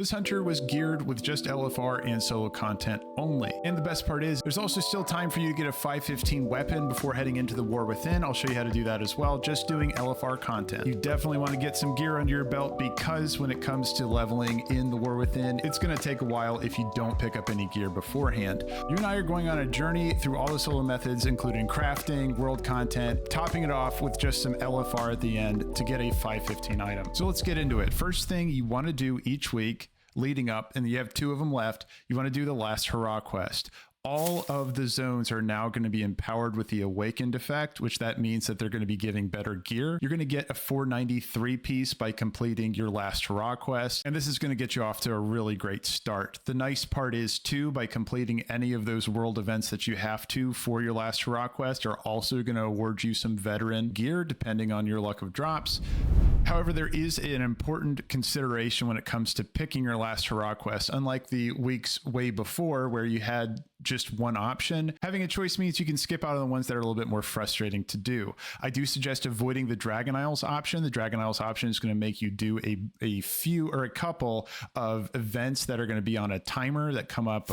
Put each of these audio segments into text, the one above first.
This hunter was geared with just LFR and solo content only. And the best part is, there's also still time for you to get a 515 weapon before heading into the War Within. I'll show you how to do that as well, just doing LFR content. You definitely want to get some gear under your belt, because when it comes to leveling in the War Within, it's going to take a while if you don't pick up any gear beforehand. You and I are going on a journey through all the solo methods, including crafting, world content, topping it off with just some LFR at the end to get a 515 item. So let's get into it. First thing you want to do each week leading up, and you have 2 of them left, you want to do the last Hurrah quest. All of the zones are now going to be empowered with the Awakened effect, which that means that they're going to be giving better gear. You're going to get a 493 piece by completing your last Hurrah quest, and this is going to get you off to a really great start. The nice part is too, by completing any of those world events that you have to for your last Hurrah quest are also going to award you some veteran gear depending on your luck of drops. However, there is an important consideration when it comes to picking your last Hurrah quest. Unlike the weeks way before where you had just one option, having a choice means you can skip out on the ones that are a little bit more frustrating to do. I do suggest avoiding the Dragon Isles option. The Dragon Isles option is going to make you do a few or a couple of events that are going to be on a timer that come up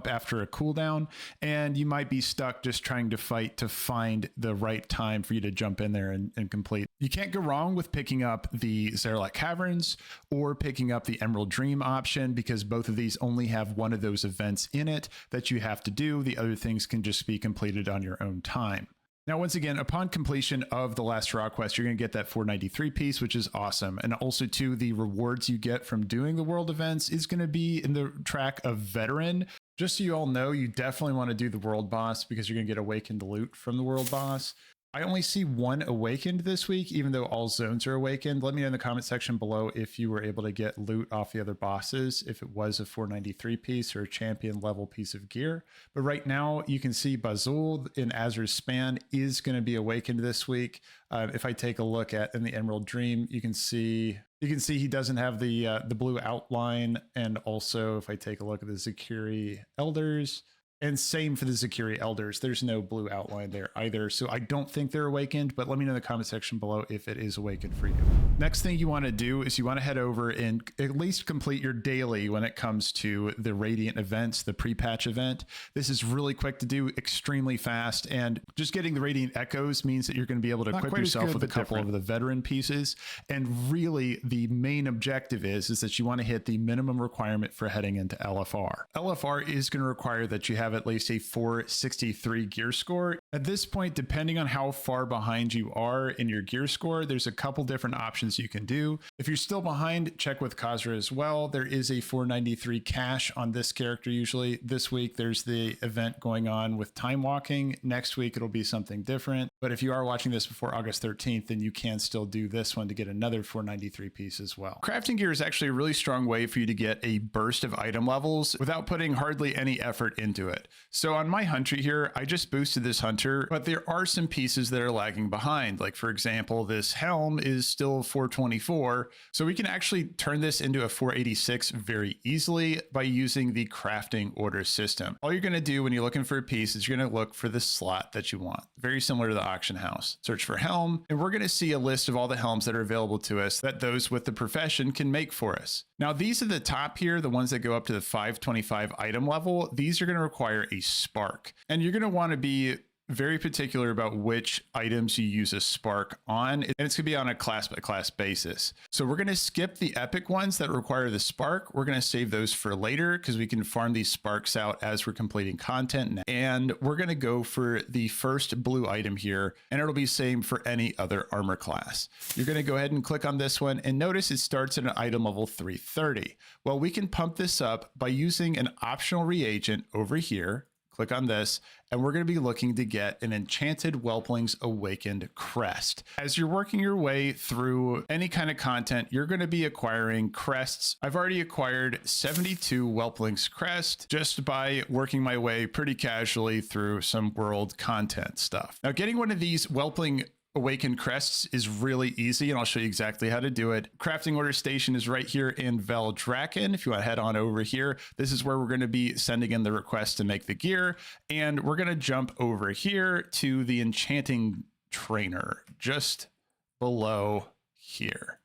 after a cooldown, and you might be stuck just trying to fight to find the right time for you to jump in there and complete. You can't go wrong with picking up the Zarelak Caverns or picking up the Emerald Dream option, because both of these only have one of those events in it that you have to do. The other things can just be completed on your own time. Now, once again, upon completion of the last Hurrah quest, you're going to get that 493 piece, which is awesome. And also, too, the rewards you get from doing the world events is going to be in the track of Veteran. Just so you all know, you definitely want to do the world boss because you're going to get awakened loot from the world boss. I only see 1 awakened this week, even though all zones are awakened. Let me know in the comment section below if you were able to get loot off the other bosses, if it was a 493 piece or a champion level piece of gear. But right now you can see Bazul in Azur's Span is going to be awakened this week. If I take a look at in the Emerald Dream, you can see he doesn't have the blue outline. And also if I take a look at the Zakiri Elders, and same for the Zakiri Elders, there's no blue outline there either. So I don't think they're awakened, but let me know in the comment section below if it is awakened for you. Next thing you want to do is you want to head over and at least complete your daily when it comes to the Radiant events, the Prepatch event. This is really quick to do, extremely fast, and just getting the Radiant Echoes means that you're going to be able to equip yourself with a couple of the veteran pieces. And really the main objective is that you want to hit the minimum requirement for heading into LFR. LFR is going to require that you have at least a 463 gear score. At this point, depending on how far behind you are in your gear score, there's a couple different options you can do. If you're still behind, check with Khazra as well. There is a 493 cache on this character usually. This week, there's the event going on with time walking. Next week, it'll be something different. But if you are watching this before August 13th, then you can still do this one to get another 493 piece as well. Crafting gear is actually a really strong way for you to get a burst of item levels without putting hardly any effort into it. So on my hunter here, I just boosted this hunter, but there are some pieces that are lagging behind. Like for example, this helm is still 424. So we can actually turn this into a 486 very easily by using the crafting order system. All you're going to do when you're looking for a piece is you're going to look for the slot that you want. Very similar to the auction house. Search for helm, and we're going to see a list of all the helms that are available to us that those with the profession can make for us. Now, these are the top here, the ones that go up to the 525 item level. These are going to require a spark, and you're going to want to be very particular about which items you use a spark on, and it's going to be on a class by class basis. So we're going to skip the epic ones that require the spark. We're going to save those for later because we can farm these sparks out as we're completing content. And we're going to go for the first blue item here, and it'll be same for any other armor class. You're going to go ahead and click on this one, and notice it starts at an item level 330. Well, we can pump this up by using an optional reagent over here. Click on this, and we're going to be looking to get an Enchanted Whelpling's Awakened Crest. As you're working your way through any kind of content, you're going to be acquiring crests. I've already acquired 72 Whelpling's Crest just by working my way pretty casually through some world content stuff. Now, getting one of these Whelpling Awakened crests is really easy, and I'll show you exactly how to do it. Crafting order station is right here in valdrakken. If you want to head on over here, this is where we're going to be sending in the request to make the gear, and we're going to jump over here to the enchanting trainer just below here.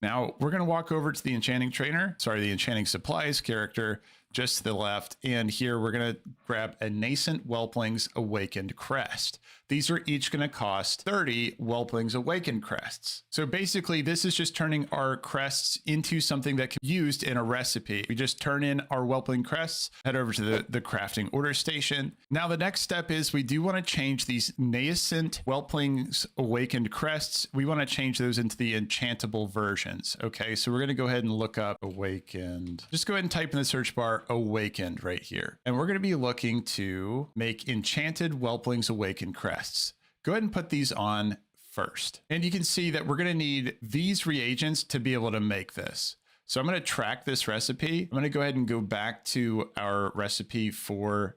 Now we're going to walk over to the enchanting trainer, the enchanting supplies character, just to the left. And here we're going to grab a nascent whelpling's awakened crest. These are each going to cost 30 whelpling's awakened crests. So basically this is just turning our crests into something that can be used in a recipe. We just turn in our whelpling crests, head over to the crafting order station. Now the next step is we do want to change these nascent whelpling's awakened crests. We want to change those into the enchantable versions. Okay, so we're going to go ahead and look up awakened. Just go ahead and type in the search bar awakened right here. And we're going to be looking to make enchanted whelpling's awakened crests. Go ahead and put these on first. And you can see that we're going to need these reagents to be able to make this. So I'm going to track this recipe. I'm going to go ahead and go back to our recipe for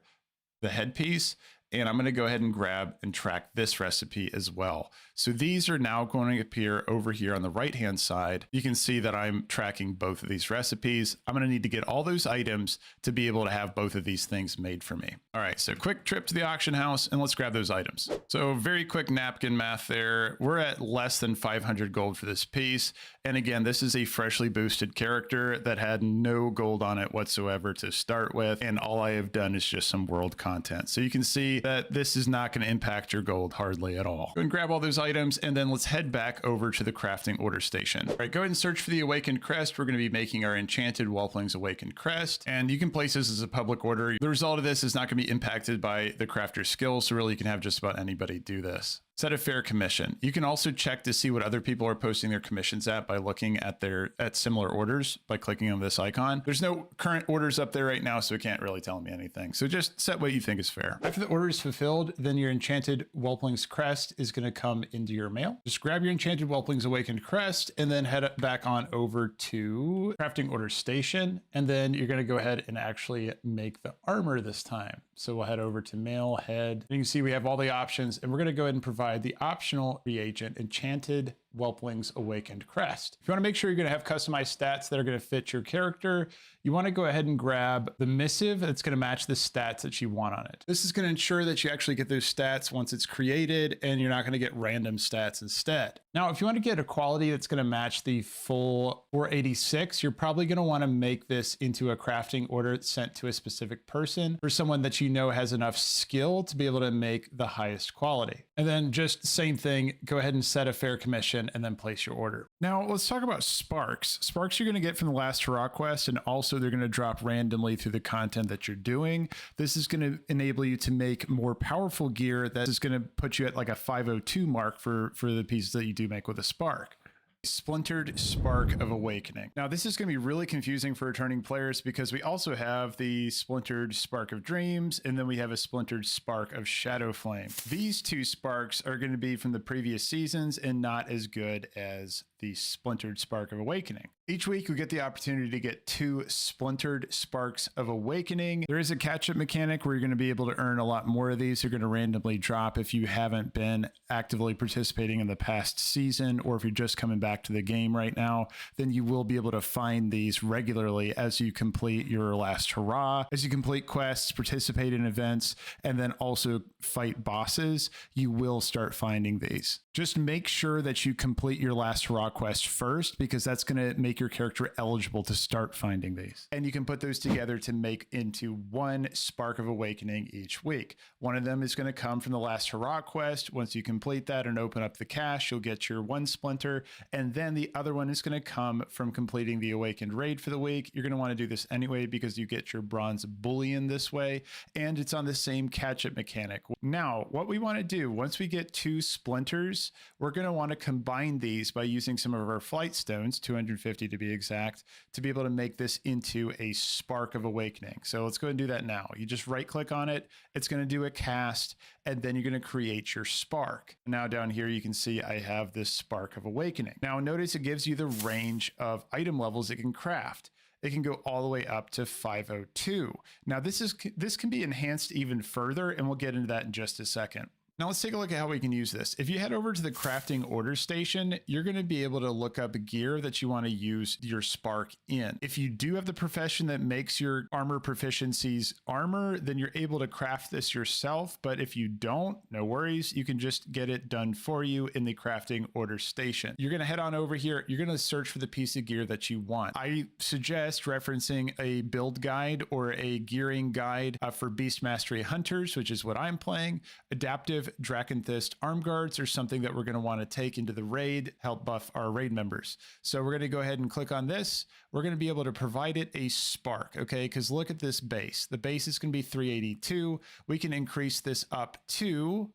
the headpiece. And I'm going to go ahead and grab and track this recipe as well. So these are now going to appear over here on the right-hand side. You can see that I'm tracking both of these recipes. I'm going to need to get all those items to be able to have both of these things made for me. All right, so quick trip to the auction house and let's grab those items. So very quick napkin math there. We're at less than 500 gold for this piece. And again, this is a freshly boosted character that had no gold on it whatsoever to start with. And all I have done is just some world content. So you can see that this is not going to impact your gold hardly at all. Go and grab all those items and then let's head back over to the crafting order station. All right, go ahead and search for the awakened crest. We're going to be making our enchanted whelpling's awakened crest, and you can place this as a public order. The result of this is not going to be impacted by the crafter's skill, so really you can have just about anybody do this. Set a fair commission. You can also check to see what other people are posting their commissions at by looking at similar orders by clicking on this icon. There's no current orders up there right now, so it can't really tell me anything. So just set what you think is fair. After the order is fulfilled, then your enchanted whelpling's crest is going to come into your mail. Just grab your enchanted whelpling's awakened crest and then head back on over to crafting order station. And then you're going to go ahead and actually make the armor this time. So we'll head over to mail, head. You can see we have all the options, and we're going to go ahead and provide the optional reagent enchanted whelpling's awakened crest. If you want to make sure you're going to have customized stats that are going to fit your character, you want to go ahead and grab the missive that's going to match the stats that you want on it. This is going to ensure that you actually get those stats once it's created, and you're not going to get random stats instead. Now, if you want to get a quality that's going to match the full 486, you're probably going to want to make this into a crafting order sent to a specific person or someone that you know has enough skill to be able to make the highest quality. And then just the same thing, go ahead and set a fair commission and then place your order. Now let's talk about sparks. Sparks you're going to get from the last Hurrah quest, and also they're going to drop randomly through the content that you're doing. This is going to enable you to make more powerful gear that is going to put you at like a 502 mark for the pieces that you do make with a spark. Splintered Spark of Awakening. Now this is going to be really confusing for returning players because we also have the Splintered Spark of Dreams, and then we have a Splintered Spark of Shadow Flame. These two sparks are going to be from the previous seasons and not as good as the Splintered Spark of Awakening. Each week we get the opportunity to get 2 Splintered Sparks of Awakening. There is a catch-up mechanic where you're going to be able to earn a lot more of these. They're going to randomly drop if you haven't been actively participating in the past season, or if you're just coming back to the game right now, then you will be able to find these regularly as you complete your last Hurrah, as you complete quests, participate in events, and then also fight bosses. You will start finding these. Just make sure that you complete your last Hurrah quest first, because that's going to make your character eligible to start finding these. And you can put those together to make into 1 Spark of Awakening each week. One of them is going to come from the last Hurrah quest. Once you complete that and open up the cache, you'll get your 1 splinter, and then the other one is going to come from completing the Awakened raid for the week. You're going to want to do this anyway because you get your bronze bullion this way, and it's on the same catch-up mechanic. Now, what we want to do once we get 2 splinters, we're going to want to combine these by using some of our flight stones, 250 to be exact, to be able to make this into a Spark of Awakening. So let's go ahead and do that now. You just right click on it, it's going to do a cast, and then you're going to create your spark. Now down here you can see I have this Spark of Awakening. Now notice it gives you the range of item levels it can craft. It can go all the way up to 502. Now this can be enhanced even further, and we'll get into that in just a second. Now let's take a look at how we can use this. If you head over to the crafting order station, you're going to be able to look up gear that you want to use your spark in. If you do have the profession that makes your armor proficiencies armor, then you're able to craft this yourself. But if you don't, no worries. You can just get it done for you in the crafting order station. You're going to head on over here. You're going to search for the piece of gear that you want. I suggest referencing a build guide or a gearing guide for Beast Mastery Hunters, which is what I'm playing. Adaptive Drakkenthist arm guards are something that we're going to want to take into the raid, help buff our raid members. So we're going to go ahead and click on this. We're going to be able to provide it a spark, okay? Because look at this base. The base is going to be 382. We can increase this up to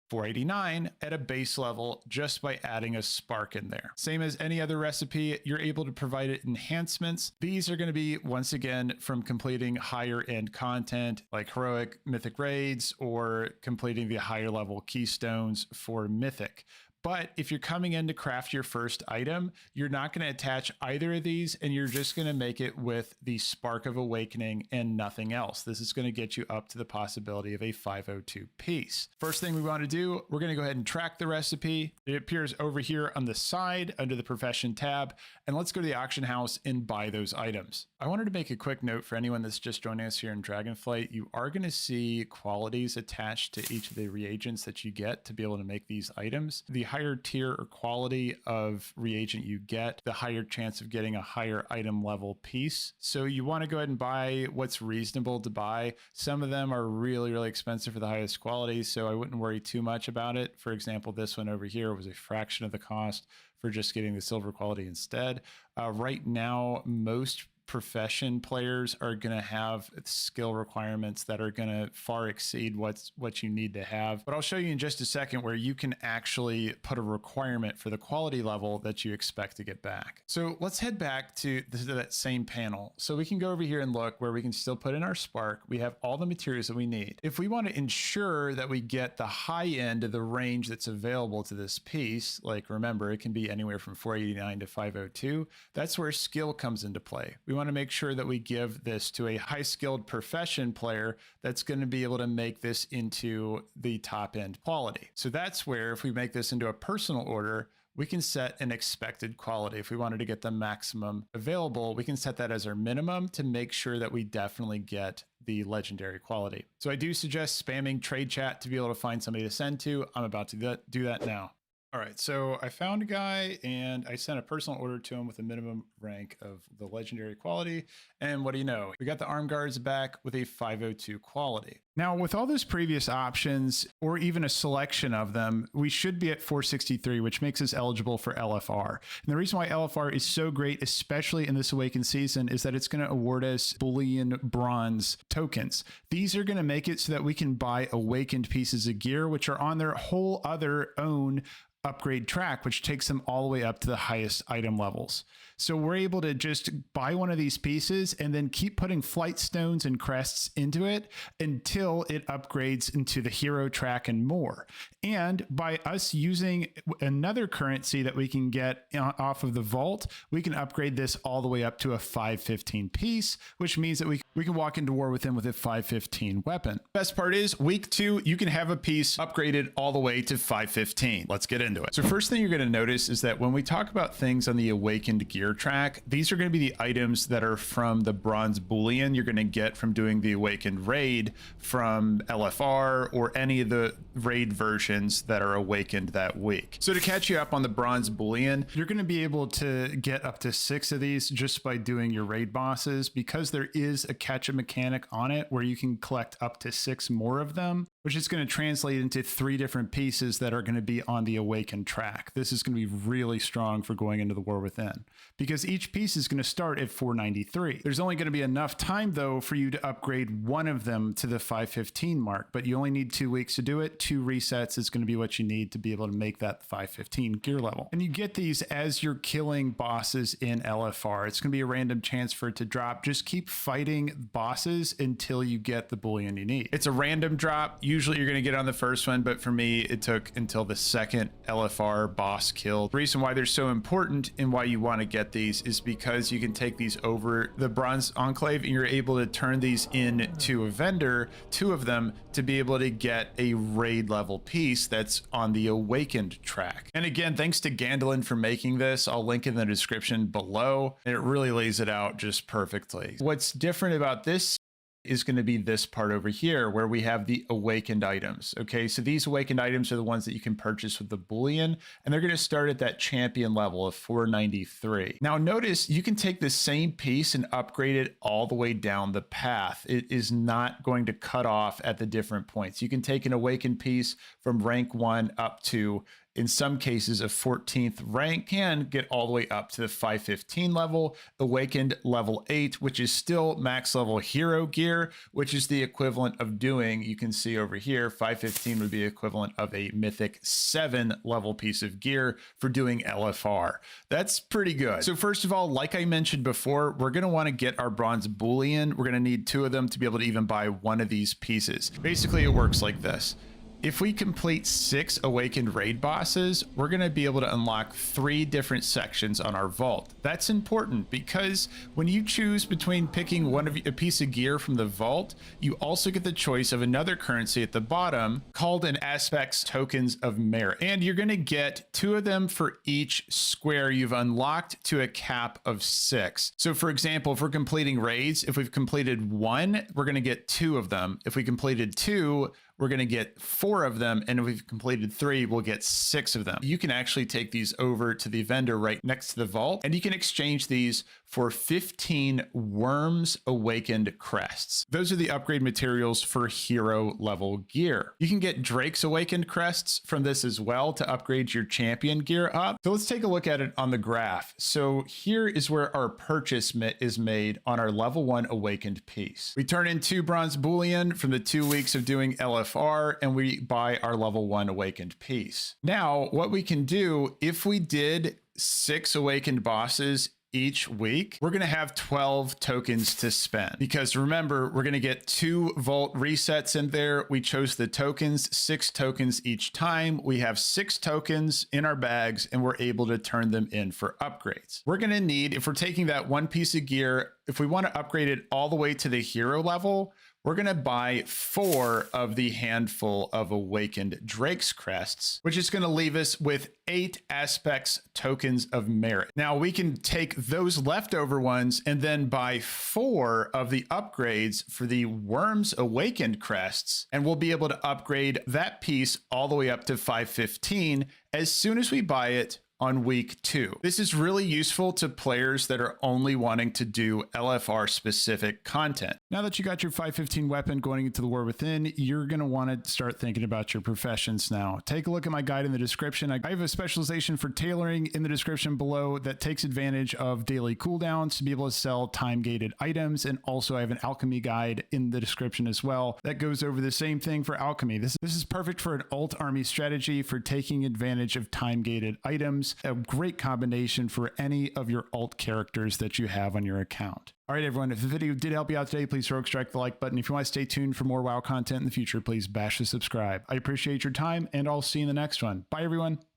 489 at a base level just by adding a spark in there. Same as any other recipe, you're able to provide it enhancements. These are going to be, once again, from completing higher end content like heroic mythic raids or completing the higher level keystones for mythic. But if you're coming in to craft your first item, you're not going to attach either of these, and you're just going to make it with the Spark of Awakening and nothing else. This is going to get you up to the possibility of a 502 piece. First thing we want to do, we're going to go ahead and track the recipe. It appears over here on the side under the Profession tab, and let's go to the auction house and buy those items. I wanted to make a quick note for anyone that's just joining us here in Dragonflight. You are going to see qualities attached to each of the reagents that you get to be able to make these items. The higher tier or quality of reagent you get, the higher chance of getting a higher item level piece. So you want to go ahead and buy what's reasonable to buy. Some of them are really, really expensive for the highest quality, so I wouldn't worry too much about it. For example, this one over here was a fraction of the cost for just getting the silver quality instead. Right now, most profession players are going to have skill requirements that are going to far exceed what you need to have. But I'll show you in just a second where you can actually put a requirement for the quality level that you expect to get back. So let's head back to that same panel. So we can go over here and look where we can still put in our spark. We have all the materials that we need. If we want to ensure that we get the high end of the range that's available to this piece, like remember, it can be anywhere from 489 to 502. That's where skill comes into play. We want to make sure that we give this to a high skilled profession player that's going to be able to make this into the top end quality. So that's where if we make this into a personal order, we can set an expected quality. If we wanted to get the maximum available, we can set that as our minimum to make sure that we definitely get the legendary quality. So I do suggest spamming trade chat to be able to find somebody to send to. I'm about to do that now. All right, so I found a guy and I sent a personal order to him with a minimum rank of the legendary quality. And what do you know? We got the arm guards back with a 502 quality. Now, with all those previous options, or even a selection of them, we should be at 463, which makes us eligible for LFR. And the reason why LFR is so great, especially in this Awakened season, is that it's going to award us Bullion Bronze tokens. These are going to make it so that we can buy Awakened pieces of gear, which are on their whole other own upgrade track, which takes them all the way up to the highest item levels. So we're able to just buy one of these pieces and then keep putting flight stones and crests into it until it upgrades into the hero track and more. And by us using another currency that we can get off of the vault, we can upgrade this all the way up to a 515 piece, which means that we can walk into war with him with a 515 weapon. Best part is week 2, you can have a piece upgraded all the way to 515. Let's get into it. So first thing you're going to notice is that when we talk about things on the Awakened gear track, these are going to be the items that are from the bronze bullion you're going to get from doing the Awakened raid from LFR or any of the raid versions that are awakened that week. So to catch you up on the bronze bullion, you're going to be able to get up to 6 of these just by doing your raid bosses, because there is a catch-up mechanic on it where you can collect up to 6 more of them, which is going to translate into 3 different pieces that are going to be on the Awakened track. This is going to be really strong for going into the War Within, because each piece is going to start at 493. There's only going to be enough time, though, for you to upgrade one of them to the 515 mark, but you only need 2 weeks to do it. 2 resets is going to be what you need to be able to make that 515 gear level. And you get these as you're killing bosses in LFR. It's going to be a random chance for it to drop. Just keep fighting bosses until you get the bullion you need. It's a random drop. usually you're going to get on the first one, but for me, it took until the second LFR boss kill. The reason why they're so important and why you want to get these is because you can take these over the Bronze Enclave and you're able to turn these into a vendor, 2 of them, to be able to get a raid level piece that's on the Awakened track. And again, thanks to Gandalin for making this. I'll link in the description below. It really lays it out just perfectly. What's different about this is going to be this part over here where we have the awakened items. Okay, so these awakened items are the ones that you can purchase with the bullion, and they're going to start at that champion level of 493. Now notice you can take the same piece and upgrade it all the way down the path. It is not going to cut off at the different points. You can take an awakened piece from rank 1 up to, in some cases, a 14th rank, can get all the way up to the 515 level, awakened level 8, which is still max level hero gear, which is the equivalent of doing, you can see over here, 515 would be equivalent of a mythic 7 level piece of gear for doing LFR. That's pretty good. So first of all, like I mentioned before, we're going to want to get our bronze bullion. We're going to need 2 of them to be able to even buy one of these pieces. Basically, it works like this. If we complete 6 awakened raid bosses, we're going to be able to unlock 3 different sections on our vault. That's important because when you choose between picking a piece of gear from the vault, you also get the choice of another currency at the bottom called an aspects tokens of merit. And you're going to get 2 of them for each square you've unlocked to a cap of 6. So for example, if we're completing raids, if we've completed 1, we're going to get 2 of them. If we completed 2, we're going to get 4 of them, and if we've completed 3, we'll get 6 of them. You can actually take these over to the vendor right next to the vault, and you can exchange these for 15 Worms Awakened crests. Those are the upgrade materials for hero level gear. You can get Drake's Awakened crests from this as well to upgrade your champion gear up. So let's take a look at it on the graph. So here is where our purchase is made on our level 1 Awakened piece. We turn in 2 bronze bullion from the 2 weeks of doing LFR, and we buy our level 1 Awakened piece. Now, what we can do, if we did 6 awakened bosses each week, we're going to have 12 tokens to spend, because remember, we're going to get 2 vault resets in there. We chose the tokens, 6 tokens each time. We have 6 tokens in our bags, and we're able to turn them in for upgrades. We're going to need, if we're taking that 1 piece of gear, if we want to upgrade it all the way to the hero level, we're going to buy 4 of the handful of awakened Drake's crests, which is going to leave us with 8 aspects tokens of merit. Now we can take those leftover ones and then buy 4 of the upgrades for the Worms Awakened crests, and we'll be able to upgrade that piece all the way up to 515 as soon as we buy it on week 2. This is really useful to players that are only wanting to do LFR specific content. Now that you got your 515 weapon going into the War Within, you're going to want to start thinking about your professions now. Take a look at my guide in the description. I have a specialization for tailoring in the description below that takes advantage of daily cooldowns to be able to sell time-gated items, and also I have an alchemy guide in the description as well that goes over the same thing for alchemy. This is perfect for an alt army strategy for taking advantage of time-gated items. A great combination for any of your alt characters that you have on your account. All right, everyone, if the video did help you out today, please strike the like button. If you want to stay tuned for more WoW content in the future, please bash the subscribe. I appreciate your time, and I'll see you in the next one. Bye, everyone.